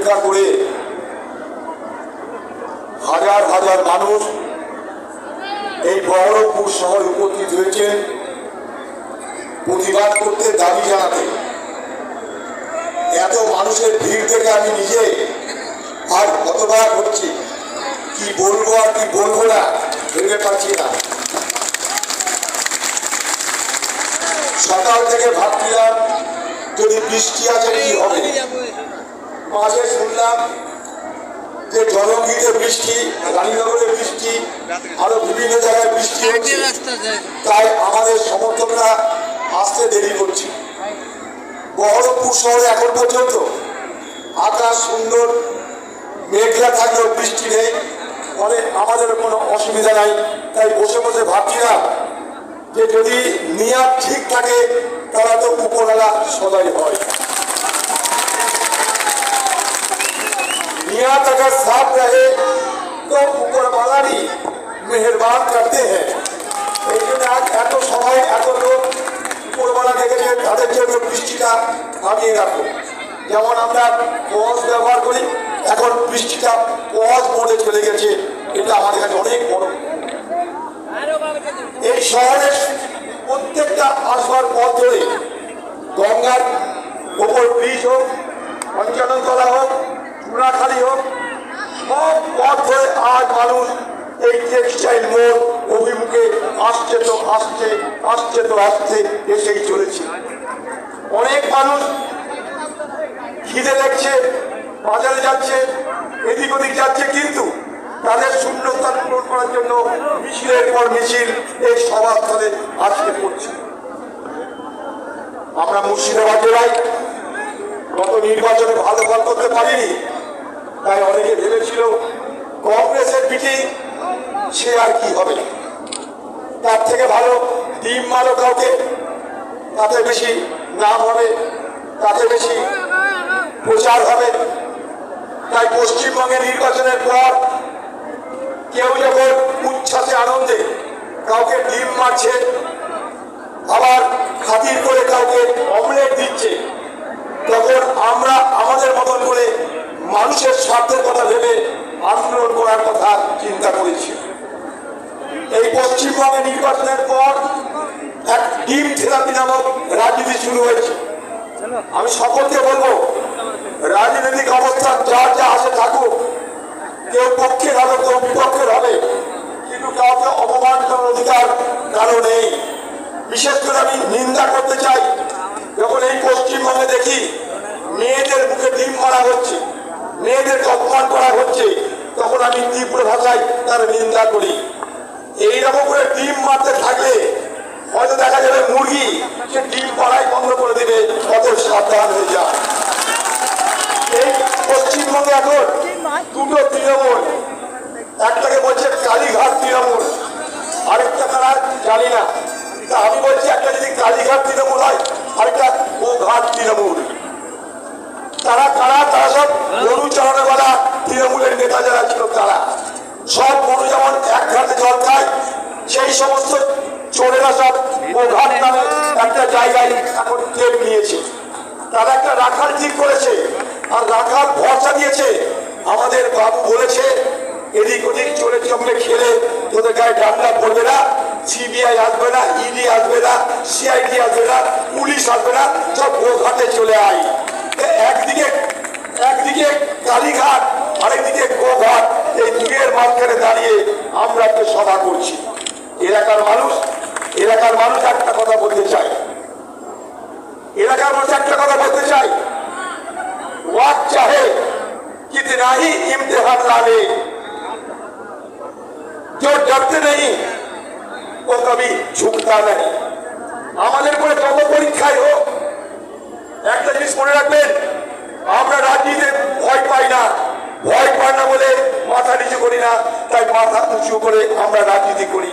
উপেক্ষা করে হাজার হাজার মানুষ এই বহরমপুর শহরে উপস্থিত হয়েছেন প্রতিবাদ করতে, দাবি জানাতে। এত মানুষের ভিড় দেখে আমি নিজে আর হতবাক হচ্ছি, কি বলবো আর কি বলবো না ভেবে পাচ্ছি না। সকাল থেকে ভাবছিলাম যদি বৃষ্টি আছে কি হবে। মাঝে শুনলাম যে জলঙ্গিতে বৃষ্টি, রানীনগরে বৃষ্টি, আরো বিভিন্ন জায়গায় বৃষ্টি হচ্ছে, তাই আমাদের সমর্থকরা আসতে দেরি করছে। বহরমপুর শহরে এখন পর্যন্ত আকাশ সুন্দর, মেঘলা থাকলেও বৃষ্টি নেই, ফলে আমাদের কোনো অসুবিধা নাই। তাই বসে বসে ভাবছিলাম যে যদি নিয়াত ঠিক থাকে তারা তো উপরওয়ালা সদাই হয়। नियत अगर साफ रहे तो ऊपर वाला भी मेहरबान करते हैं। आज एत समय एत लोग উপরওয়ালা দেখেছে তাদের জন্য বৃষ্টিটা থামিয়ে রাখো। যেমন আমরা পজ ব্যবহার করি, এখন বৃষ্টিটা পজ মোডে চলে গেছে, এটা আমাদের কাছে অনেক বড়। এই শহরের প্রত্যেকটা আসবার পথ ধরে গঙ্গার ওপর ব্রিজ হোক, পঞ্চাননতলা হোক, চূড়াখালি হোক, সব পথ ধরে আজ মানুষ এই টেক্সটাইল মোড় অভিমুখে আসছে তো আসছে, আসছে তো আসছে, এসেই চলেছে। অনেক মানুষ খিদে দেখছে, বাজারে যাচ্ছে, এদিক ওদিক যাচ্ছে, কিন্তু তাদের শূন্যস্থান পূরণ করার জন্য মিছিলের পর মিছিল এই সভাস্থলে আজকে করছে। আমরা মুর্শিদাবাদ জেলায় গত নির্বাচনে ভালো ফল করতে পারিনি, তাই অনেকে ভেবেছিল কংগ্রেসের পিঠে সে আর কি হবে, তার থেকে ভালো ডিম মারো কাউকে, তাতে বেশি নাম হবে, তাতে বেশি প্রচার হবে। তাই পশ্চিমবঙ্গে নির্বাচনের পর কেউ যখন উচ্ছ্বাসে আনন্দে কাউকে ডিম মারছে, আবার খাতির করে কাউকে অমলেট দিচ্ছে, তখন আমরা আমাদের মতন করে মানুষের স্বার্থের কথা ভেবে আন্দোলন করার কথা চিন্তা করেছি। এই পশ্চিমবঙ্গে নির্বাচনের পর এক ডিম থেরাপি নামক রাজনীতি শুরু হয়েছে। আমি সকলকে বলবো, রাজনৈতিক অবস্থা যার যা আসে থাকুক, কেউ পক্ষের হবে কেউ বিপক্ষের হবে, কিন্তু কাউকে অপমান করার অধিকার কারো নেই। বিশেষ করে আমি নিন্দা করতে চাই, যখন এই পশ্চিমবঙ্গে দেখি মেয়েদের মুখে ডিম মারা হচ্ছে, মেয়েদেরকে অপমান করা হচ্ছে, তখন আমি তীব্র ভাষায় তার নিন্দা করি। এইরকম করে ডিম মারতে থাকলে হয়তো দেখা যাবে মুরগি সে ডিম পাড়াই বন্ধ করে দেবে, কত সাবধান হয়ে যায়। এই পশ্চিমবঙ্গে এখন দুটো তৃণমূল, একটাকে বলছে কালীঘাট তৃণমূল, আরেকটা তারা জানি না। তা আমি বলছি একটা যদি কালীঘাট তৃণমূল হয়, আরেকটা ও ঘাট তৃণমূল। তারা কারা? তারা সব গরু চালানোওয়ালা তৃণমূলের নেতা যারা ছিল, তারা সব গরু যেমন এক ঘাটে জল খায়, সেই সমস্ত চোরেরা সব ও ঘাট নামে একটা জায়গায় এখন টেপ নিয়েছে। তারা একটা রাখাল ঠিক করেছে, আর রাখাল ভরসা দিয়েছে। আমাদের বাবু বলেছে এদিক ওদিক চোরে চমড়ে খেলে তোদের গায়ে ডান্ডা পড়বে না, সিবিআই আসবে না, ইডি আসবে না, সিআইডি আসবে না, পুলিশ আসবে না, সব ও ঘাটে চলে আয়। একদিকে কালীঘাট, আরেকদিকে গোঘাট, এই দুয়ের মাঝখানে দাঁড়িয়ে আমরা একটা সভা করছি। এলাকার মানুষ একটা কথা বলতে চাই, এলাকার মানুষ একটা কথা বলতে চাই, ওয়াক চাহে कितना ही इम्तिहान डाले, जो डरते नहीं वो कभी झुकता नहीं। আমাদের পরে যত পরীক্ষায় হোক, একটা জিনিস মনে রাখবেন, আমরা রাজনীতিতে ভয় পাই না, ভয় পাই না বলে মাথা নিচু করি না, তাই মাথা উঁচু করে আমরা রাজনীতি করি।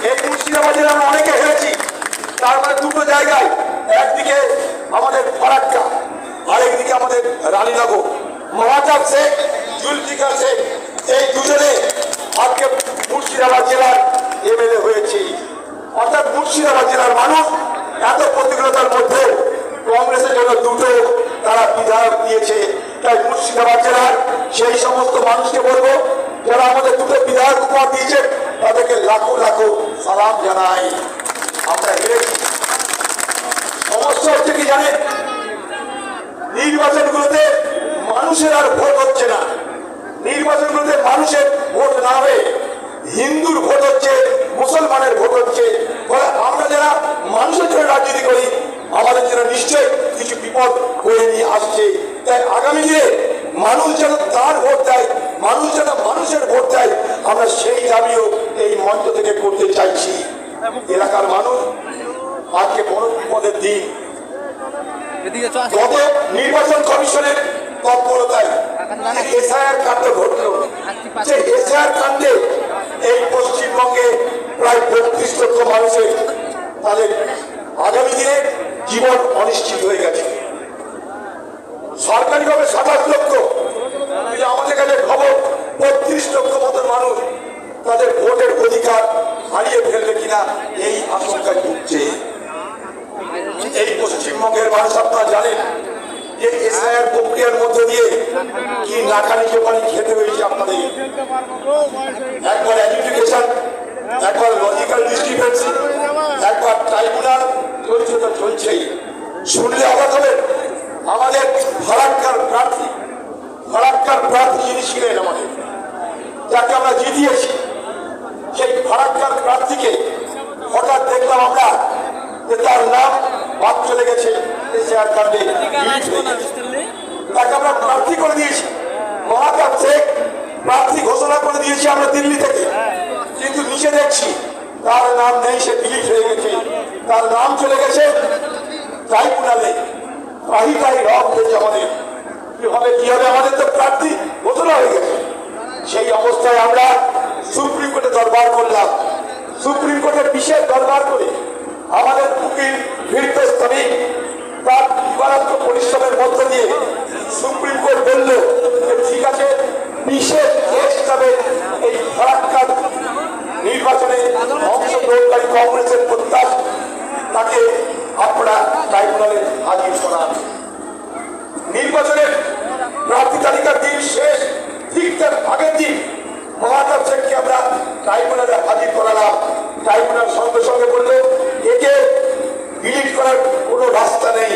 এই মুর্শিদাবাদে আমরা অনেকে হেরেছি, তার মানে দুটো জায়গায়, একদিকে আমাদের ফারাক্কা, আরেকদিকে আমাদের রানীনগর। মহাতাব শেখ, জুলফিকার শেখ, এই দুজনে আজকে মুর্শিদাবাদ জেলার এমএলএ হয়েছে। অর্থাৎ মুর্শিদাবাদ জেলার মানুষ এত প্রতিকূলতার মধ্যে কংগ্রেসের জন্য দুটো তারা বিধায়ক দিয়েছে। তাই মুর্শিদাবাদ জেলার সেই সমস্ত মানুষকে বলবো যারা আমাদের দুটো বিধায়ক উপহার দিয়েছে তাদেরকে লাখো লাখো সালাম জানাই। আমরা হেরেছি। সমস্যা হচ্ছে কি জানেন, নির্বাচনগুলোতে মানুষের আর ভোট হচ্ছে না। নির্বাচনগুলোতে মানুষের ভোট না হয়ে হিন্দুর ভোট হচ্ছে, মুসলমানের ভোট হচ্ছে। আমরা যারা মানুষের জন্য রাজনীতি করি আমাদের জন্য নিশ্চয়ই কিছু বিপদ বয়ে নিয়ে আসছে। তাই আগামী দিনে মানুষ যেন তার ভোট দেয়, মানুষ যেন মানুষের ভোট দেয়, আমরা সেই দাবিও এই মঞ্চ থেকে করতে চাইছি। এলাকার মানুষ আজকে বড় বিপদের দিন। গত নির্বাচন কমিশনের তৎপরতায় এসআইআর কাণ্ড ঘটল। যে এসআইআর কাণ্ডে এই পশ্চিমবঙ্গে প্রায় ৩২ লক্ষ মানুষের তাদের আগামী দিনে জীবন অনিশ্চিত হয়ে গেছে। সরকারিভাবে ২৭ লক্ষ, আমাদের কাছে খবর ৩২ লক্ষ মতন মানুষ তাদের ভোটের অধিকার হারিয়ে ফেলবে কিনা এই আশঙ্কায় ভুগছে। এই পশ্চিমবঙ্গের মানুষ আপনারা জানেন যে এসআইআর প্রক্রিয়ার মধ্য দিয়ে কি নাকানি চোপানি খেতে হয়েছে আপনাদের। একবার এডুকেশন, একবার লজিক্যাল ডিস্ট্রিবিউশন, একবার ট্রাইব্যুনাল চলছে তো চলছেই। শুনলে অবাক হবেন, আমাদের ফারাক্কার প্রার্থী যিনি ছিলেন আমাদের, যাকে আমরা জিতিয়েছি, সেই ফারাক্কার প্রার্থীকে হঠাৎ দেখলাম আমরা যে তার নাম বাদ চলে গেছে এসআইআর কাণ্ডে। তাকে আমরা প্রার্থী করে দিয়েছি, মহাকাশ শেখ প্রার্থী ঘোষণা করে দিয়েছি আমরা দিল্লি থেকে, কিন্তু নিচে দেখছি তার নাম নেই, সে ডিলিট হয়ে গেছে। তার নাম চলে গেছে ট্রাইব্যুনালে। রাহিতাই রব হয়েছে আমাদের। কি হবে আমাদের তো প্রার্থী ঘোষণা হয়ে গেছে। সেই অবস্থায় আমরা সুপ্রিম কোর্টে দরবার করলাম। সুপ্রিম কোর্টের বিশেষ দরবার করে আমাদের উকিল ফিরদৌস তার দিবারাত্র পরিশ্রমের মধ্য দিয়ে সুপ্রিম কোর্ট বলল যে ঠিক আছে, বিশেষ কেস হিসাবে এই ফারাক্কার নির্বাচনে অংশগ্রহণকারী কংগ্রেসের প্রত্যাশী তাকে আপনারা ট্রাইব্যুনালে হাজির করান। নির্বাচনের প্রার্থী তালিকার দিন শেষ, ঠিক তার আগের দিন মহাতাব শেখকে আমরা ট্রাইব্যুনালে হাজির করালাম। ট্রাইব্যুনাল সঙ্গে সঙ্গে বলল একে ডিলিট করার কোনো রাস্তা নেই।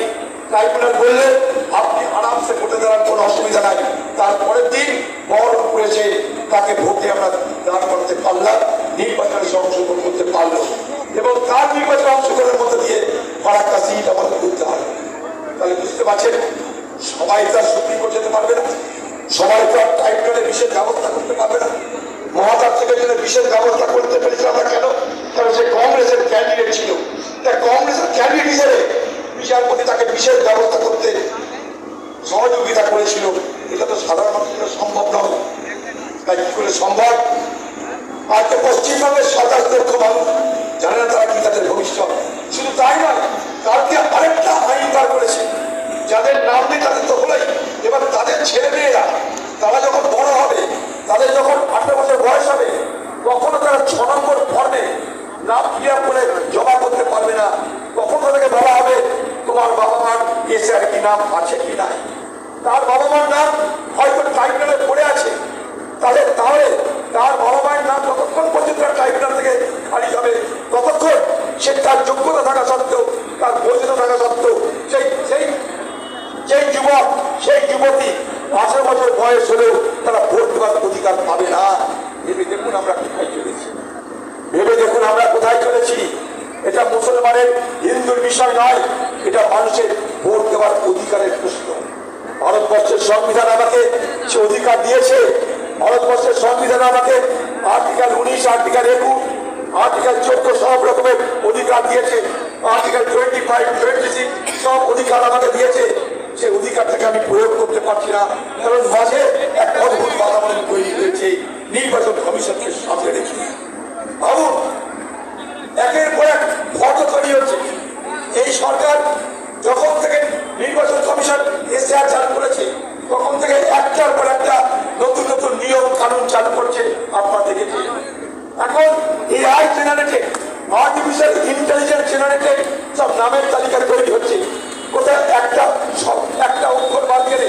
ট্রাইব্যুনাল বললেন আপনি আরামসে ভোটে দাঁড়ান, কোনো অসুবিধা নাই। তারপরের দিন বহরম করেছে, তাকে ভোটে আমরা দাঁড় করতে পারলাম, নির্বাচনে অংশগ্রহণ করতে পারলো এবং তার নির্বাচনে অংশগ্রহণের মধ্যে দিয়ে ফারাক্কা সিট আমাদের করতে হবে। তাহলে বুঝতে পারছেন, সবাই তার সুপ্রিম কোর্ট যেতে পারবে না, সবাই তার ট্রাইব্যুনালে বিশেষ ব্যবস্থা করতে পারবে না। মহাতাব থেকে জন্য বিশেষ ব্যবস্থা করতে পেরেছি আমরা কেন? কারণ সে কংগ্রেসের ক্যান্ডিডেট ছিল। তাই কংগ্রেসের ক্যান্ডিডেট হিসেবে বিচারপতি তাকে বিশেষ ব্যবস্থা করতে সহযোগিতা করেছিল। এটা তো সাধারণ মানুষের সম্ভব নয়। তাই কি করে সম্ভব? আজকে পশ্চিমবঙ্গের ২৭ লক্ষ মানুষ জানে না তারা কি তাদের ভবিষ্যৎ। শুধু তাই নয়, কালকে আরেকটা আইন বার করেছে, যাদের নাম নেই তাদের তো হলেই, এবার তাদের ছেলে মেয়েরা তারা যখন বড় হবে, তাদের যখন 18 বছর বয়স হবে, কখনো তারা 6 নম্বর ফর্মে নাম ক্লিয়ার করে জমা করতে পারবে না। তখন তাদেরকে বলা হবে তোমার বাবা মার এসআইআর কি নাম আছে কি নাই। তার বাবা মার নাম হয়তো ট্রাইব্যুনালে পড়ে আছে, তাহলে তার বাবা মায়ের নাম ততক্ষণ পর্যন্ত ট্রাইব্যুনাল থেকে খারিজ হবে, ততক্ষণ সে তার যোগ্যতা থাকা সত্ত্বেও, তার বৈধতা থাকা সত্ত্বেও সেই যুবক সেই যুবতী 18 বছর বয়স হলেও তারা ভোট দেওয়ার অধিকার পাবে না। ভেবে দেখুন আমরা কোথায় চলেছি, ভেবে দেখুন আমরা কোথায় চলেছি। এটা মুসলমানের হিন্দুর বিষয় নয়, এটা মানুষের ভোট দেওয়ার অধিকারের প্রশ্ন। ভারতবর্ষের সংবিধান আমাকে সে অধিকার দিয়েছে। ভারতবর্ষের সংবিধান আমাকে আর্টিকেল 19, আর্টিকেল 21, আর্টিকেল 14 সব রকমের অধিকার দিয়েছে। আর্টিকেল 25, 26 সব অধিকার আমাকে দিয়েছে। সেই অধিকারটাকে আমি প্রয়োগ করতে পারছি না, কারণ মাঝে এক অদ্ভুত বাতাবরণ তৈরি হয়েছে নির্বাচন কমিশনকে সামনে রেখে। ভাবুন, একের পর এক ফটো তৈরি হচ্ছে। এই সরকার যখন থেকে নির্বাচন কমিশন এসআইআর চালু করেছে, তখন থেকে একটার পর একটা নতুন নতুন নিয়ম কানুন চালু করছে। আপনারা দেখেছেন এখন AI generated, artificial intelligence generated সব নামের তালিকা তৈরি হচ্ছে। কোথায় একটা অক্ষর বাদ গেলে,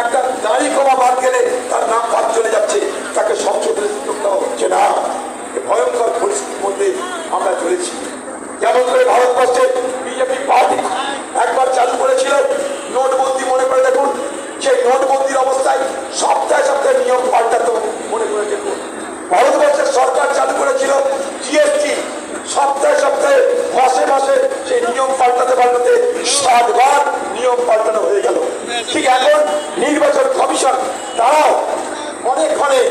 একটা দাড়ি কমা বাদ গেলে তার নাম বাদ চলে যাচ্ছে, তাকে সংসদের সুযোগ দেওয়া হচ্ছে না। ভয়ঙ্কর পরিস্থিতির মধ্যে আমরা চলেছি। যেমন করে ভারতবর্ষে বিজেপি পার্টি একবার চালু করেছিল নোটবন্দি, মনে করে দেখুন সেই নোটবন্দির অবস্থায় সপ্তাহে সপ্তাহে নিয়ম পাল্টাতো। মনে করে দেখুন ভারতবর্ষের সরকার চালু করেছিল জিএসটি, সপ্তাহে সপ্তাহে মাসে মাসে সেই নিয়ম পাল্টাতে পাল্টাতে 60 বার নিয়ম পাল্টানো হয়ে গেল। ঠিক এখন নির্বাচন কমিশন তারাও অনেকক্ষণে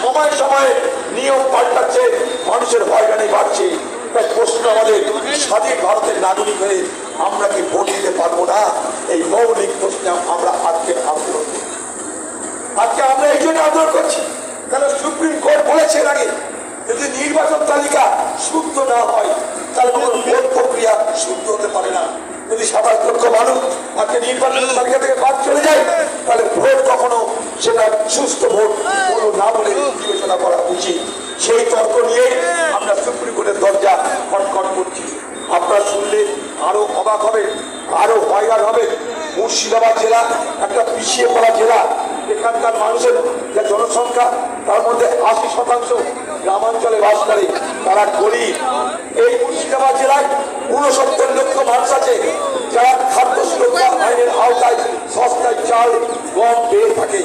সময় সময়ে নিয়ম পাল্টাচ্ছে, মানুষের হয়রানি বাড়ছে। তাই প্রশ্ন আমাদের, স্বাধীন ভারতের নাগরিক হয়ে আমরা কি ভোট দিতে পারবো না? এই মৌলিক প্রশ্নে আমরা আজকে আন্দোলন করছি। আজকে আমরা এই জন্য আন্দোলন করছি কারণ সুপ্রিম কোর্ট বলেছে এর আগে যদি নির্বাচন তালিকা শুদ্ধ না হয় তাহলে কোনো ভোট প্রক্রিয়া শুদ্ধ হতে পারে না। যদি 27 লক্ষ মানুষ আজকে নির্বাচন তালিকা থেকে বাদ চলে যায় তাহলে ভোট কখনো সেটা সুস্থ ভোট কোনো না বলে বিবেচনা করা উচিত। সেই তর্ক নিয়ে আমরা সুপ্রিম কোর্টের দরজা খটখট করছি। আপনারা শুনলে আরো অবাক হবে, আরো হয়রান হবে। মুর্শিদাবাদ জেলা একটা পিছিয়ে পড়া জেলা, এখানকার মানুষের যে জনসংখ্যা তার মধ্যে 80% গ্রামাঞ্চলে বাস করে, তারা গরিব। এই মুর্শিদাবাদ জেলায় 69 লক্ষ মানুষ আছে যারা খাদ্য সুরক্ষা আইনের আওতায় সস্তায় চাল গম পেয়ে থাকে।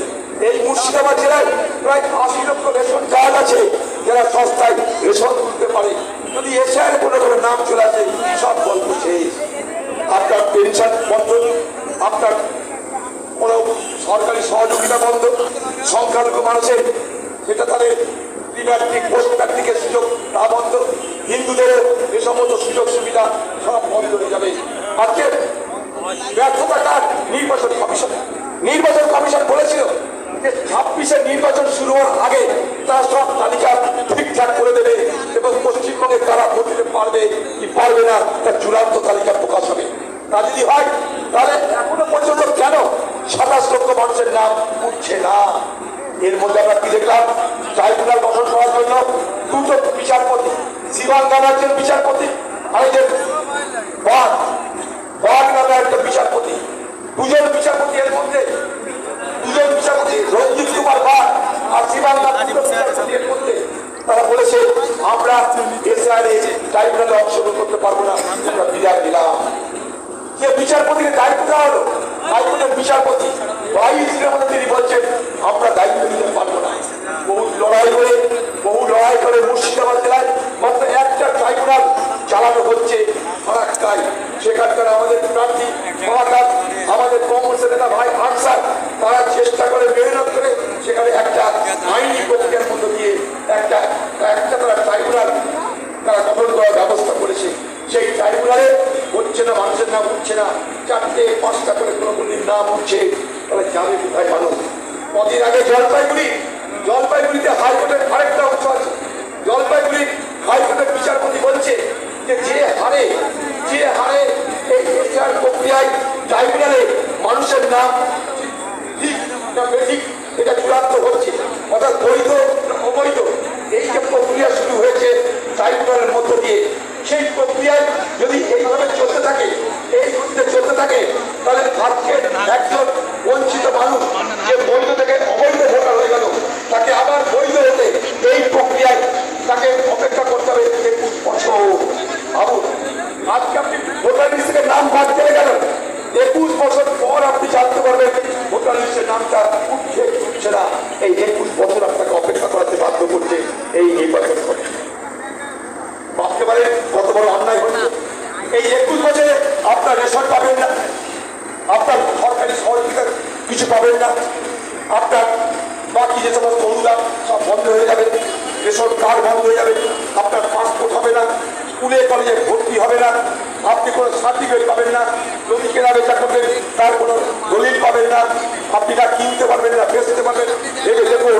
এই মুর্শিদাবাদ জেলায় প্রায় 80 লক্ষ রেশন কার্ড আছে যারা সস্তায় রেশন তুলতে পারে। যদি এশিয়ার কোনো নাম চলে আসে সব গল্প শেষ। আপনার পেনশন বন্ধ, আপনার কোনো সরকারি সহযোগিতা বন্ধ, সংখ্যালঘু মানুষের যেটা তাদের প্রিম্যাট্রিক পোস্ট ম্যাট্রিকের সুযোগ তা বন্ধ, হিন্দুদের এ সমস্ত সুযোগ সুবিধা সব বন্ধ হয়ে যাবে। আজকে ব্যর্থতা কার? নির্বাচন কমিশন। নির্বাচন কমিশন বলেছিল যে 26-এর নির্বাচন শুরু হওয়ার আগে তারা সব তালিকা ঠিকঠাক করে দেবে এবং পশ্চিমবঙ্গে কারা ভোট দিতে পারবে কি পারবে না তার চূড়ান্ত তালিকা প্রকাশ হবে। তা যদি হয় তাহলে এখনো পর্যন্ত কেন 27 লক্ষ মানুষের নাম উঠছে না? এর মধ্যে আমরা কি দেখলাম? ট্রাইব্যুনাল গঠন করার জন্য 2টো বিচারপতি, শিবাং একজন বিচারপতি আর বাঘ নামে একটা বিচারপতি, 2জন বিচারপতি। এর মধ্যে 2জন বিচারপতি রঞ্জিত কুমার বাঘ আর শিবাং বিচারপতির মধ্যে তারা বলেছে আমরা এসআইআরে ট্রাইব্যুনালে অংশগ্রহণ করতে পারবো না, আমরা বিদায় দিলাম। যে বিচারপতিকে দায়িত্ব দেওয়া হলো, হাইকোর্টের বিচারপতি 22 দিনের মধ্যে তিনি বলছেন আমরা দায়িত্ব নিতে পারবো না। বহু লড়াই করে মুর্শিদাবাদ জেলায় মাত্র একটা ট্রাইব্যুনাল চালানো হচ্ছে ফারাক্কায়। সেখানকার আমাদের প্রার্থী মহাকাশ, আমাদের কংগ্রেসের নেতা ভাই আনসার, তারা চেষ্টা করে মেহনত করে সেখানে একটা আইনি প্রক্রিয়ার মধ্য দিয়ে একটা তারা ট্রাইব্যুনাল তারা গঠন করার ব্যবস্থা করেছে। সেই ট্রাইব্যুনালে হচ্ছে না, মানুষের নাম উঠছে না, 4টে 5টা করে কোনো নাম উঠছে, তাহলে যাবে কোথায় মানুষ? কদিন আগে জলপাইগুড়িতে হাইকোর্টের আরেকটা অংশ আছে। জলপাইগুড়ির হাইকোর্টের বিচারপতি বলছে যে হারে এই বিচার প্রক্রিয়ায় ট্রাইব্যুনালে মানুষের নাম ঠিক না বেঠিক এটা চূড়ান্ত হচ্ছে, অর্থাৎ বৈধ অবৈধ এই যে প্রক্রিয়া শুরু হয়েছে ট্রাইব্যুনালের মধ্য দিয়ে, সেই প্রক্রিয়ায় যদি এইভাবে চলতে থাকে, এই গতিতে চলতে থাকে তাহলে আজকে একজন বঞ্চিত মানুষ যে বৈধ থেকে অবৈধ ভোটার হয়ে গেল তাকে আবার বৈধ হতে এই প্রক্রিয়ায় তাকে অপেক্ষা করতে হবে 21 বছর। ভাবুন, আজকে আপনি ভোটার লিস্ট থেকে নাম বাদ চলে গেল, 21 বছর পর আপনি জানতে পারবেন ভোটার লিস্টের নামটা উঠছে না। এই 21 বছর আপনাকে অপেক্ষা করাতে বাধ্য করছে এই নির্বাচন করে। ভাবতে পারে কত বড় অন্যায় হচ্ছে। এই 21 বছরে আপনার রেশন পাবেন না, আপনার সরকারি সহযোগিতা কিছু পাবেন না, আপনার বাকি যে সমস্ত অনুদান সব বন্ধ হয়ে যাবে, রেশন কার্ড বন্ধ হয়ে যাবে, আপনার পাসপোর্ট হবে না, স্কুলে কলেজে ভর্তি হবে না, আপনি কোনো সার্টিফিকেট পাবেন না, জমি কেনা বেচা করবেন তার কোনো দলিল পাবেন না, আপনি তা কিনতে পারবেন না, বেচতে পারবেন। ভেবে দেখুন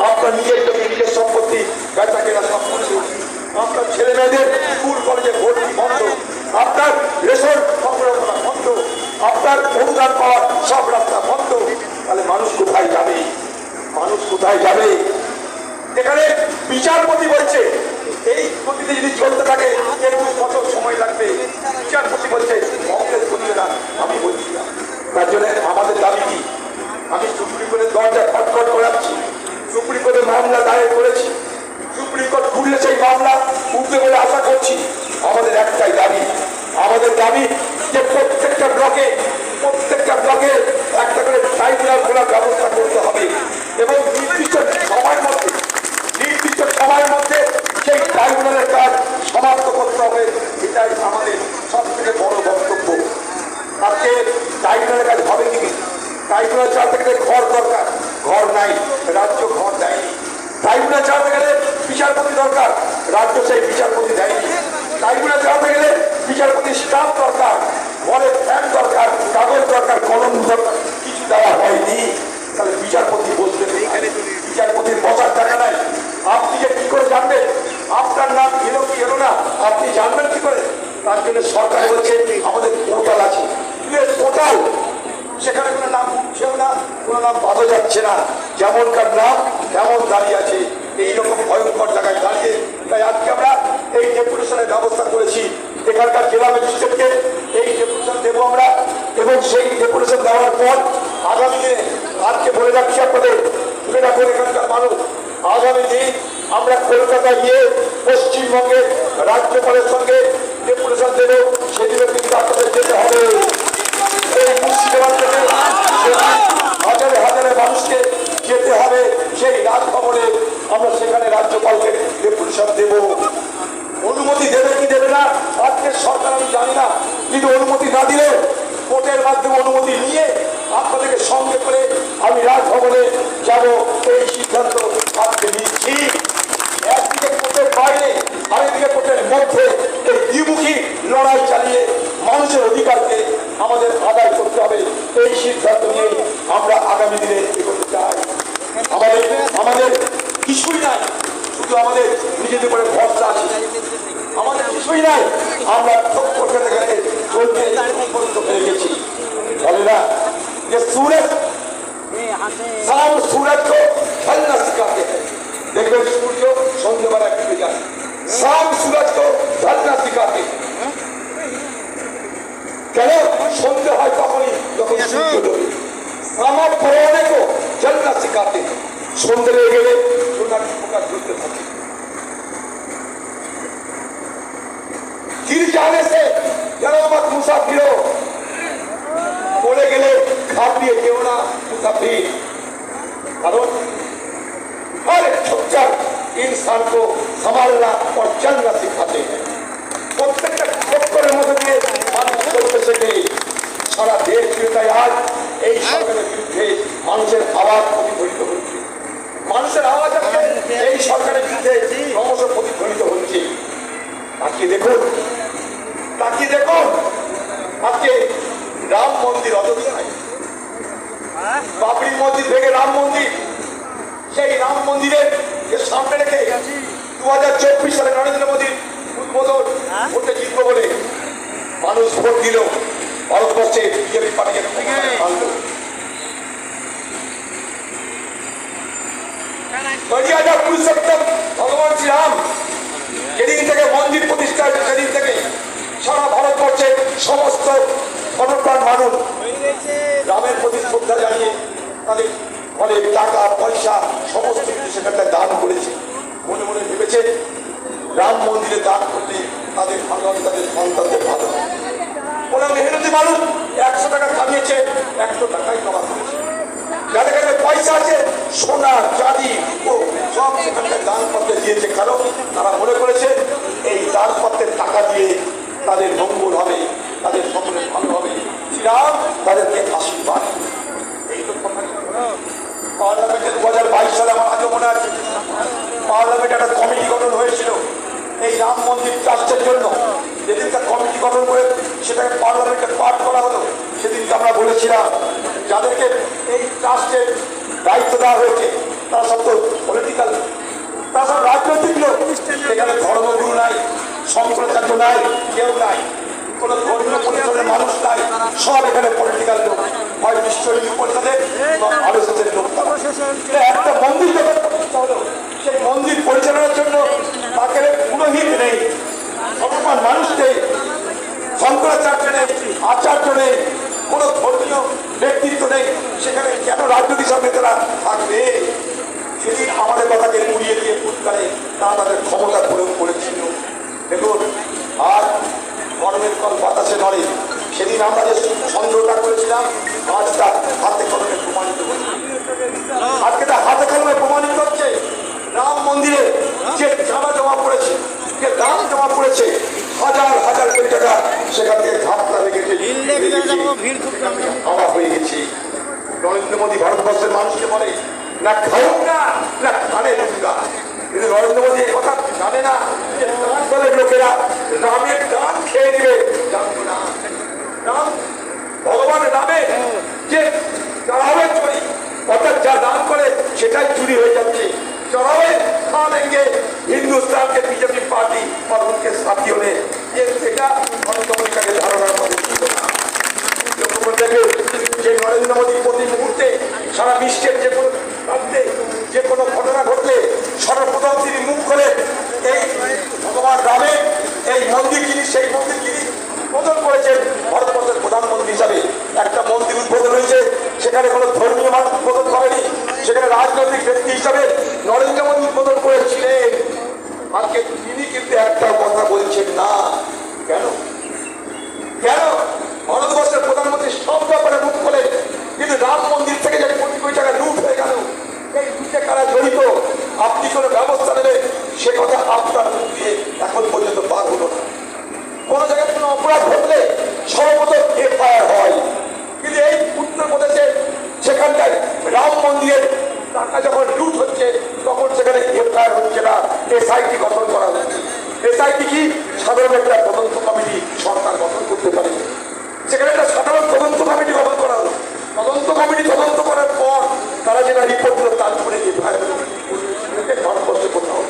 আপনার নিজের জমি নিজের সম্পত্তি বেচা কেনা সব কিছু, আপনার ছেলে মেয়েদের স্কুল কলেজে ভর্তি বন্ধ, আপনার রেশন সংগ্রহ করা বন্ধ, আপনার অনুদান পাওয়ার সব রাস্তা বন্ধ। তাহলে মানুষ কোথায় যাবে? এখানে বিচারপতি বলছে এই গতিতে যদি চলতে থাকে 21 বছর সময় লাগবে। বিচারপতি বলছে কংগ্রেস বলছে না, আমি বলছি না। তার জন্য আমাদের দাবি কি? আমি সুপ্রিম কোর্টের দরজা গেলে ঘর দরকার, ঘর নাই, রাজ্য ঘর দেয়নি। ট্রাইব্যুনাল চালাতে গেলে বিচারপতি দরকার, রাজ্য সেই বিচারপতি দেয়নি। ট্রাইব্যুনাল চালাতে গেলে বিচারপতি স্টাফ দরকার, ঘরের ফ্যান দরকার, কাগজ দরকার, কলম দরকার, কিছু দেওয়া হয়নি। তাহলে বিচারপতি বসবে, বিচারপতির বসার টাকা নাই। আপনি যে কি করে জানবেন আপনার নাম এলো কি এলো না, আপনি জানবেন কি করে? তার জন্য সরকার বলছে আমাদের পোর্টাল আছে, পোর্টাল, সেখানে কোনো নাম উঠছেও না, কোনো নাম বাঁধা যাচ্ছে না, যেমনকার নাম তেমন দাঁড়িয়ে আছে। এইরকম ভয়ঙ্কর জায়গায় দাঁড়িয়ে তাই আজকে আমরা এই ডেপুটেশনের ব্যবস্থা করেছি। এখানকার জেলা ম্যাজিস্ট্রেটকে এই ডেপুটেশন দেবো আমরা, এবং সেই ডেপুটেশন দেওয়ার পর আগামী দিনে, আজকে বলে রাখছি আপনাদের, তুলে রাখুন এখানকার মানুষ, আগামী দিন আমরা কলকাতায় গিয়ে পশ্চিমবঙ্গের রাজ্যপালের সঙ্গে ডেপুটেশন দেবো। সেদিনে কিন্তু আপনাদের যেতে হবে। এই মুর্শিদাবাদ থেকে হাজারে হাজারে মানুষকে যেতে হবে সেই রাজভবনে। আমরা সেখানে রাজ্যপালকে ডেপুটেশন দেব। অনুমতি দেবে কি দেবে না আজকে সরকার আমি জানি না, কিন্তু অনুমতি না দিলে কোর্টের মাধ্যমে অনুমতি নিয়ে আপনাদেরকে সঙ্গে করে আমি রাজভবনে যাব। এই সিদ্ধান্ত আজকে নিচ্ছি। একদিকে কোর্টের বাইরে, আরেকদিকে কোর্টের মধ্যে এই দ্বিমুখী লড়াই চালিয়ে মানুষের অধিকারকে আমাদের আদায় করতে হবে। এই সিদ্ধান্ত নিয়ে আমরা আগামী দিনে এগোতে চাই। আমাদের কিছুই নাই, শুধু আমাদের নিজেদের উপরে ভরসা আছে। আমাদের কিছুই নাই, আমরা করতে গেলে চলতে পেরে গেছি। বলে না যে सूरज शाम सूरज को ढलना सिखाते हैं। देखবেন সূর্য সন্ধ্যেবেলা ডুবে যায়, शाम सूरज को ढलना सिखाते हैं। কেন সন্ধ্যে হয় তখনই যখন সূর্য ডোবে। আমার পরোয়ানে को जलना सिखाते हैं। সন্ধ্যে লেগে গেলে সোনার পোকা ঢুকতে থাকে। गिर जाने से डरो मत मुसाफिरो, পড়ে গেলে খাপ দিয়ে কেউ না मुसाफिर। কারণ हर छोटा इंसान को संभालना और चलना सिखाते हैं। প্রত্যেকটা চক্করের মধ্যে দিয়ে মানুষ চলতে শেখে। সারা দেশ জুড়ে তাই আজ এই সরকারের বিরুদ্ধে মানুষের আওয়াজ প্রতিধ্বনিত হচ্ছে। মানুষের আওয়াজ এই সরকারের বিরুদ্ধে ক্রমশ প্রতিধ্বনিত হচ্ছে। তাকিয়ে দেখুন, তাকিয়ে দেখুন, আজকে রাম মন্দির অযোধ্যায়, বাবরি মসজিদ ভেঙে রাম মন্দির, সেই রাম মন্দিরের সামনে রেখে 2024 সালে নরেন্দ্র মোদীর উদ্বোধন ভোটে জিতবো বলে মানুষ ভোট দিল। ভারতবর্ষে বিজেপি পার্টিকে আনলো। 2029 ভগবান শ্রীরাম যেদিন থেকে মন্দির প্রতিষ্ঠা হয়েছে সেদিন থেকে সারা ভারতবর্ষের সমস্ত ধর্মপ্রাণ মানুষ রামের প্রতি শ্রদ্ধা জানিয়ে তাদের অনেক টাকা পয়সা সমস্ত কিছু সেখানটায় দান করেছে। মনে মনে ভেবেছে রাম মন্দিরে দান করলে তাদের ভালো হবে, তাদের সন্তানদের ভালো হবে। ওরা মেহনতি মানুষ 100 টাকা কামিয়েছে, 100 টাকাই জমা করেছে। যাদের কাছে পয়সা আছে সোনা চাঁদি সব সেখানটায় দান পত্রে দিয়েছে। কারণ তারা মনে করেছে এই দান পত্রের টাকা দিয়ে তাদের মঙ্গল হবে, তাদের সকলের ভালো হবে, শ্রীরাম তাদেরকে আশীর্বাদ। এই তো কথা। পার্লামেন্টে 2022 সালে আমার আজও মনে আছে, পার্লামেন্টে একটা কমিটি গঠন হয়েছিল এই রাম মন্দির ট্রাস্টের জন্য। যেদিনটা কমিটি গঠন করে সেটাকে পার্লামেন্টে পাঠ করা হলো, সেদিনকে আমরা বলেছিলাম যাদেরকে এই ট্রাস্টের দায়িত্ব দেওয়া হয়েছে তারা সব তো পলিটিক্যাল, তারা সব রাজনৈতিক লোক। এখানে ধর্মগুরু নাই, শঙ্করাচার্য নাই, কেউ নাই, কোনো ধর্মীয় পরিষদের মানুষ নাই, সব এখানে পলিটিক্যাল লোক, হয় বিশ্ব হিন্দু পরিষদের আরএসএসের লোক। একটা মন্দির যখন প্রতিষ্ঠা হলো সেই মন্দির পরিচালনার জন্য তাকে পুরোহিত নেই, সর্বমান মানুষ নেই, শঙ্করাচার্য নেই, আচার্য নেই, কোনো ধর্মীয় ব্যক্তিত্ব নেই। সেখানে কেন রাজনৈতিক সব নেতারা থাকবে? সেদিন আমাদের কথাকে উড়িয়ে দিয়ে পুরস্কারে তারা তাদের ক্ষমতা প্রয়োগ করেছিল। দেখুন আর গরমের কল বাতাসে নড়ে। সেদিন আমরা যে সন্দেহটা করেছিলাম আজ তা হাতে কলমে প্রমাণিত হচ্ছে। আজকে তা হাতে কলমে প্রমাণিত হচ্ছে। রাম মন্দিরে যে চাঁদা জমা পড়েছে, যে দাম জমা পড়েছে, হাজার হাজার কোটি টাকা সেখান থেকে ঘাটটা লেগেছে, অবাক হয়ে গেছি। নরেন্দ্র মোদী ভারত ভারতবর্ষের মানুষকে বলে না খাউন না, না খানে দুর্গা। কিন্তু নরেন্দ্র মোদী এই কথা জানে না যে তার দলের লোকেরা রামের দান খেয়ে নেবে। জানতো না রাম ভগবানের নামে যে চড়াবে চুরি, অর্থাৎ যা দান করে সেটাই চুরি হয়ে যাচ্ছে। चढ़ावे खा लेंगे हिंदुस्तान के बीजेपी पार्टी और उनके साथियों ने ये देखा अमेरिका के धारणा যে নরেন্দ্র মোদী প্রতি মুহূর্তে সারা বিশ্বের যে কোনো প্রান্তে যে কোনো ঘটনা ঘটলে সর্বপ্রথম তিনি মুখ করে এই ভগবান রামের এই মন্দির যিনি সেই মন্দির যিনি উদ্বোধন করেছেন ভারতবর্ষের প্রধানমন্ত্রী হিসাবে। একটা মন্দির উদ্বোধন হয়েছে, সেখানে কোনো ধর্মীয় মানুষ উদ্বোধন করেনি, সেখানে রাজনৈতিক ব্যক্তি হিসাবে নরেন্দ্র মোদী উদ্বোধন করেছিলেন। আজকে তিনি কিন্তু একটা কথা বলছেন না। কেন কেন ভারতবর্ষের প্রধানমন্ত্রী সব ব্যাপারে মুখ খোলেন, কিন্তু রাম মন্দির থেকে যে কোটি কোটি টাকা লুট হয়ে গেল, এই লুটে কারা জড়িত, আপনি কোনো ব্যবস্থা নেবেন সে কথা আপনার মুখ দিয়ে এখন পর্যন্ত বার হলো না। কোনো জায়গায় কোনো অপরাধ ঘটলে সর্বপ্রথম এফআইআর হয়, কিন্তু এই উত্তরপ্রদেশে সেখানটায় রাম মন্দিরের টাকা যখন লুট হচ্ছে তখন সেখানে এফআইআর হচ্ছে না, এসআইটি গঠন করা হচ্ছে। এসআইটি কি? সাধারণ একটা তদন্ত কমিটি সরকার গঠন করতে পারে। সেখানে একটা সাধারণ তদন্ত কমিটি গঠন করা হলো। তদন্ত কমিটি তদন্ত করার পর তারা যেটা রিপোর্ট দিল তারপরে এফআইআর ভারতবর্ষে কোথাও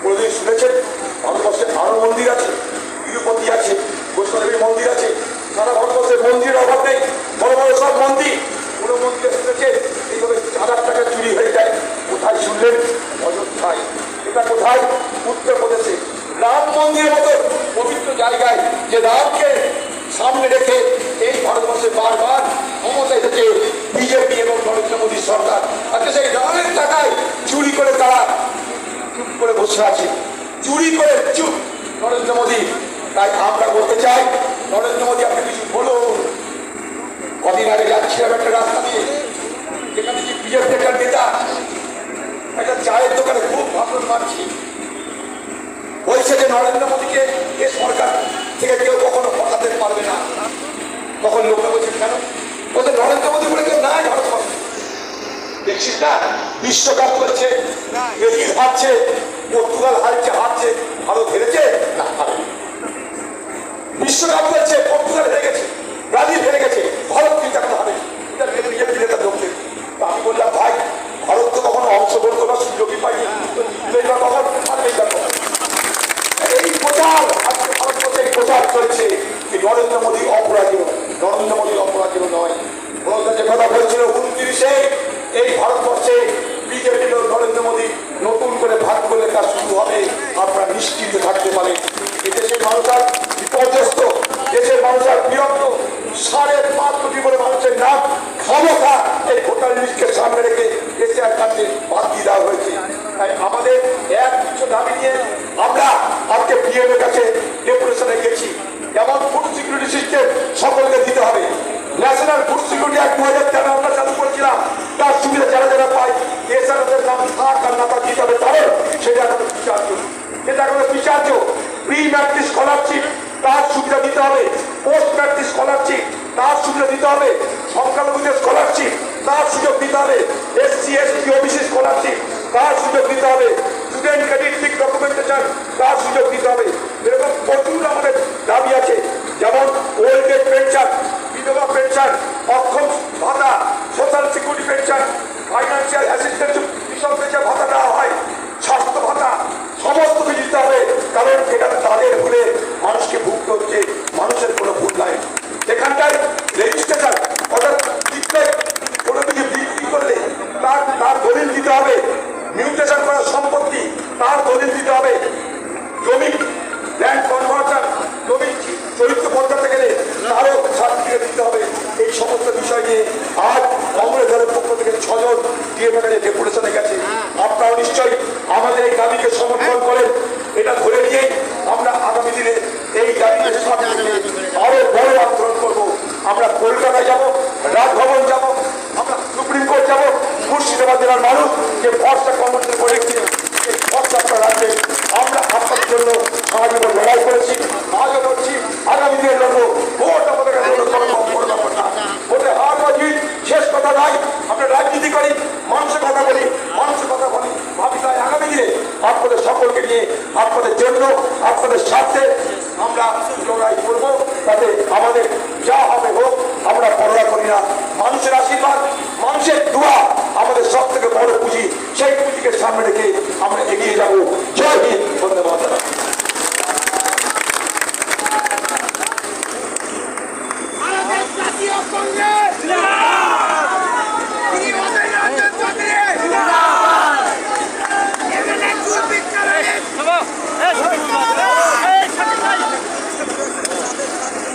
কোনোদিন শুনেছেন? ভারতবর্ষে আরো মন্দির আছে, তিরুপতি আছে, বৈষ্ণদেবী মন্দির আছে, সারা ভারতবর্ষের মন্দিরের অভাব নেই, বড় বড় সব মন্দির। কোনো মন্দিরে শুনেছে এইভাবে 1000 টাকা চুরি হয়ে যায়? কোথায় শুনলেন? অযোধ্যায়। এটা কোথায়? উত্তরপ্রদেশে। রাম মন্দিরের মতো পবিত্র জায়গায় যে রামকে সামনে রেখে এই ভারতবর্ষে বারবার ক্ষমতা এসেছে বিজেপি এবং নরেন্দ্র মোদী সরকার। আজকে সেই রামের টাকায় চুরি করে তারা চুপ করে বসে আছে, চুরি করে চুপ নরেন্দ্র মোদী। তাই আমরা বলতে চাই, নরেন্দ্র মোদী আপনি কিছু বলুন। কদিন আগে যাচ্ছিলাম একটা রাস্তা দিয়ে, যেখানে যে বিজেপি একটা নেতা একটা চায়ের দোকানে খুব ভাষণ মারছি, বলছে যে নরেন্দ্র মোদীকে এ সরকার থেকে কেউ কখনো হটাতে পারবে না। তখন লোকটা বলছে কেন? বলছে নরেন্দ্র মোদী বলে কেউ নাই ভারতবর্ষে। দেখছিস না বিশ্বকাপ করছে, ব্রাজিল হারছে, পর্তুগাল হারছে, ভারত হেরেছে না? বিশ্বকাপ করছে, পর্তুগাল হেরে গেছে, ব্রাজিল হেরে গেছে, ভারত কিন্তু এখন হারে। এটা বিজেপি নেতা লোকদের। আমি বললাম ভাই, ভারত তো কখনো অংশগ্রহণ করার সুযোগই পাইনি, কখন এই প্রচার আজকে ভারতবর্ষে প্রচার চলছে যে নরেন্দ্র মোদী অপরাধী। নরেন্দ্র মোদী অপরাধী নয়। যে কথা বলছিল 29-এ এই ভারতবর্ষে বিজেপি নরেন্দ্র মোদী নতুন করে ভাগ করলে কাজ শুরু হবে। আপনারা নিশ্চিন্ত থাকতে পারেন। এই দেশের মানুষ আর বিপর্যস্ত, দেশের মানুষ আর বিরক্ত। 5.5 কোটি করে মানুষের নাম খামোখা এই ভোটার লিস্টকে সামনে রেখে এসে কাছে বাদ দিয়ে দেওয়া হয়েছে। তাই আমাদের এক কিছু দাবি নিয়ে আমরা আজকে পিএমের কাছে ডেপুটেশনে গেছি। যেমন ফুড সিকিউরিটি সিস্টেম সকলকে দিতে হবে। ন্যাশনাল ফুড সিকিউরিটি অ্যাক্ট 2013 আমরা চালু করেছিলাম। তার সুবিধা যারা যারা পায় এসআরদের নাম থাক আর না দিতে হবে, তাদের সেটা এখন বিচার্য। সেটা এখন বিচার্য। প্রি ম্যাট্রিক স্কলারশিপ তার সুবিধা দিতে হবে, পোস্ট ম্যাট্রিক স্কলারশিপ তার সুবিধা দিতে হবে, সংখ্যালঘুদের স্কলারশিপ তার সুযোগ দিতে হবে, এসসি এসটি ওবিসি স্কলারশিপ তার সুযোগ দিতে হবে, স্টুডেন্ট ক্রেডিট ডকুমেন্টেশন তার সুযোগ দিতে হবে। এরকম প্রচুর আমাদের দাবি আছে। যেমন ওল্ড এজ পেনশন, বিধবা পেনশন, অক্ষম ভাতা, social security pension, financial assistance কৃষকদের যে ভাতা দেওয়া হয়, স্বাস্থ্য ভাতা, সমস্ত কিছু দিতে হবে। কারণ এটা তাদের ভুলে মানুষকে ভুগতে হচ্ছে, মানুষের কোনো ভুল নাই। এখানটায় রেজিস্ট্রেশন অর্থাৎ কোনো কিছু বিক্রি করলে তার দলিল দিতে হবে, মিউটেশন করা সম্পত্তি তার দলিল দিতে হবে, জমি ল্যান্ড কনভার্সন, জমি চরিত্র বদলাতে গেলে তারও সার্টিফিকেট দিতে হবে। এই সমস্ত বিষয় নিয়ে আজ কংগ্রেস দলের পক্ষ থেকে 6 জন ডিএমের কাছে ডেপুটেশনে গেছে। আপনারাও নিশ্চয়ই আমাদের এই দাবিকে সমর্থন করেন। এটা ধরে নিয়ে আমরা আগামী দিনে এই দাবিকে সামনে নিয়ে আরো বড় আন্দোলন করবো। আমরা কলকাতায় যাব, রাজভবন যাব, আমরা সুপ্রিম কোর্ট যাব। মুর্শিদাবাদ জেলার মানুষ যে ভরসা কর্মসূচি করেছে সেই ভরসা আপনারা রাখবেন। আমরা আপনাদের জন্য সারা জীবন লড়াই করেছি, আজও লড়ছি, আগামী দিনে লড়বো। ভোট আমাদের কাছে কোনো বড় ব্যাপার না। ভোটে হার বা জিত শেষ কথা নয়। আমরা রাজনীতি আপনাদের স্বার্থে আমরা লড়াই করবো, তাতে আমাদের যা হবে হোক আমরা পরোয়া করি না। মানুষের আশীর্বাদ, মানুষের দোয়া আমাদের সব থেকে বড় পুঁজি, সেই পুঁজিকে সামনে রেখে আমরা এগিয়ে যাব। জয় হিন্দ, বন্দে মাতরম।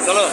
চলো